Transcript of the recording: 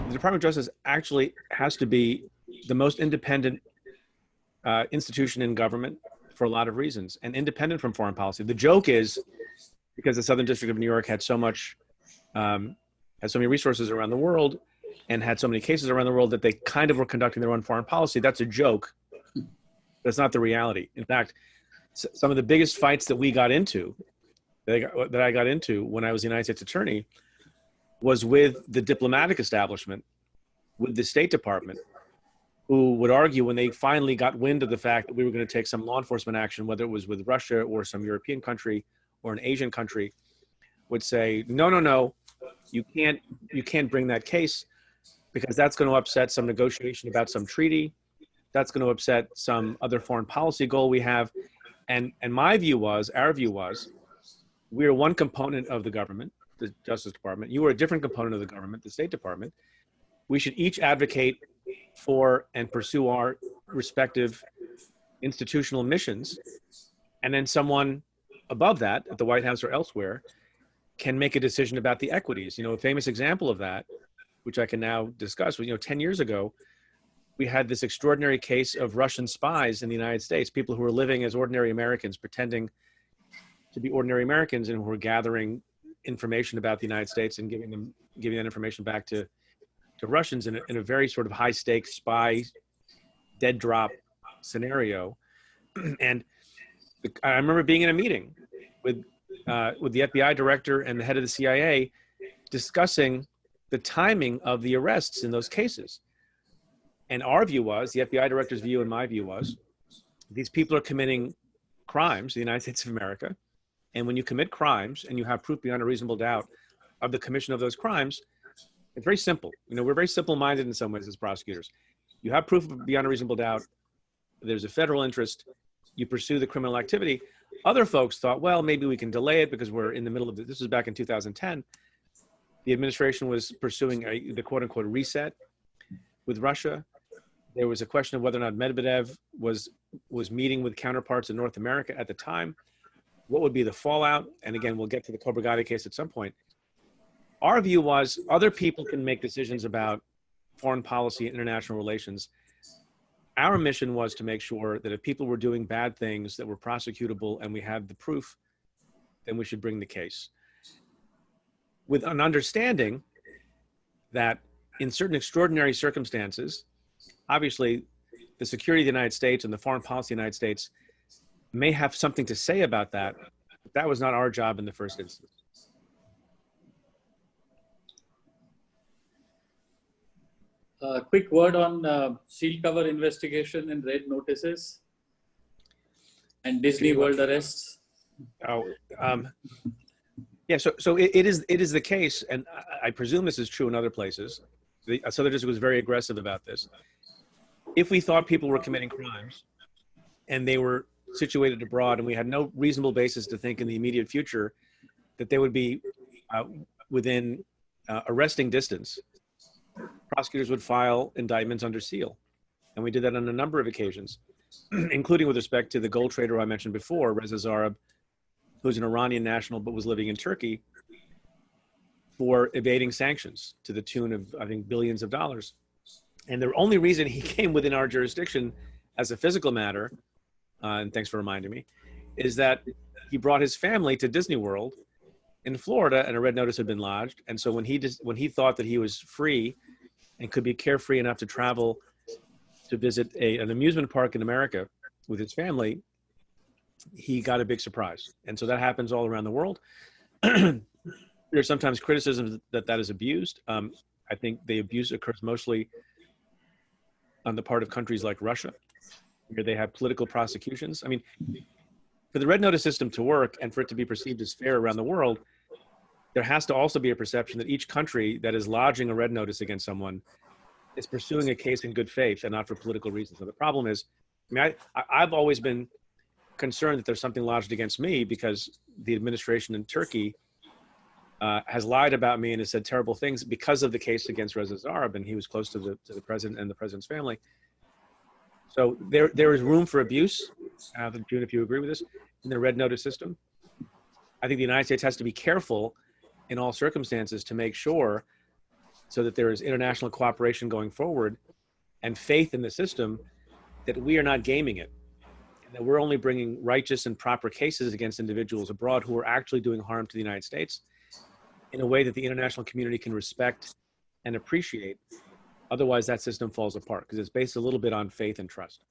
the Department of Justice actually has to be the most independent institution in government for a lot of reasons, and independent from foreign policy. The joke is because the Southern District of New York had so many resources around the world and had so many cases around the world that they kind of were conducting their own foreign policy. That's a joke. That's not the reality. In fact, some of the biggest fights that we got into, that I got into when I was the United States Attorney, was with the diplomatic establishment, with the State Department, who would argue when they finally got wind of the fact that we were going to take some law enforcement action, whether it was with Russia or some European country or an Asian country, would say, no, you can't bring that case because that's going to upset some negotiation about some treaty. That's going to upset some other foreign policy goal we have. And our view was, we are one component of the government, the Justice Department. You are a different component of the government, the State Department. We should each advocate for and pursue our respective institutional missions. And then someone above that, at the White House or elsewhere, can make a decision about the equities. A famous example of that, which I can now discuss, was, 10 years ago, we had this extraordinary case of Russian spies in the United States, people who were living as ordinary Americans, pretending to be ordinary Americans, and who were gathering information about the United States and giving that information back to Russians in a very sort of high stakes spy dead drop scenario. And I remember being in a meeting with the FBI director and the head of the CIA discussing the timing of the arrests in those cases. And our view was, the FBI director's view and my view was, these people are committing crimes in the United States of America. And when you commit crimes and you have proof beyond a reasonable doubt of the commission of those crimes, it's very simple. We're very simple-minded in some ways as prosecutors. You have proof beyond a reasonable doubt. There's a federal interest. You pursue the criminal activity. Other folks thought, well, maybe we can delay it because we're in the middle of this was back in 2010. The administration was pursuing the quote-unquote reset with Russia. There was a question of whether or not Medvedev was meeting with counterparts in North America at the time. What would be the fallout? And again, we'll get to the Khobragade case at some point. Our view was other people can make decisions about foreign policy and international relations. Our mission was to make sure that if people were doing bad things that were prosecutable and we had the proof, then we should bring the case. With an understanding that in certain extraordinary circumstances, obviously the security of the United States and the foreign policy of the United States may have something to say about that, but that was not our job in the first instance. Quick word on seal cover investigation and red notices and Disney World arrests. Yeah, so it is the case, and I presume this is true in other places. The Southern District was very aggressive about this. If we thought people were committing crimes and they were situated abroad and we had no reasonable basis to think in the immediate future that they would be within arresting distance, prosecutors would file indictments under seal. And we did that on a number of occasions, including with respect to the gold trader I mentioned before, Reza Zarrab, who's an Iranian national but was living in Turkey, for evading sanctions to the tune of, I think, billions of dollars. And the only reason he came within our jurisdiction as a physical matter, and thanks for reminding me, is that he brought his family to Disney World in Florida and a red notice had been lodged. And so when he thought that he was free and could be carefree enough to travel to visit an amusement park in America with his family, he got a big surprise. And so that happens all around the world. There's sometimes criticism that is abused. I think the abuse occurs mostly on the part of countries like Russia, where they have political prosecutions. I mean, for the red notice system to work and for it to be perceived as fair around the world, there has to also be a perception that each country that is lodging a red notice against someone is pursuing a case in good faith and not for political reasons. So the problem is, I mean, I've always been concerned that there's something lodged against me because the administration in Turkey has lied about me and has said terrible things because of the case against Reza Zarrab, and he was close to the president and the president's family. So there is room for abuse. Joon, if you agree with this, in the red notice system. I think the United States has to be careful in all circumstances to make sure so that there is international cooperation going forward and faith in the system that we are not gaming it, and that we're only bringing righteous and proper cases against individuals abroad who are actually doing harm to the United States in a way that the international community can respect and appreciate. Otherwise, that system falls apart because it's based a little bit on faith and trust.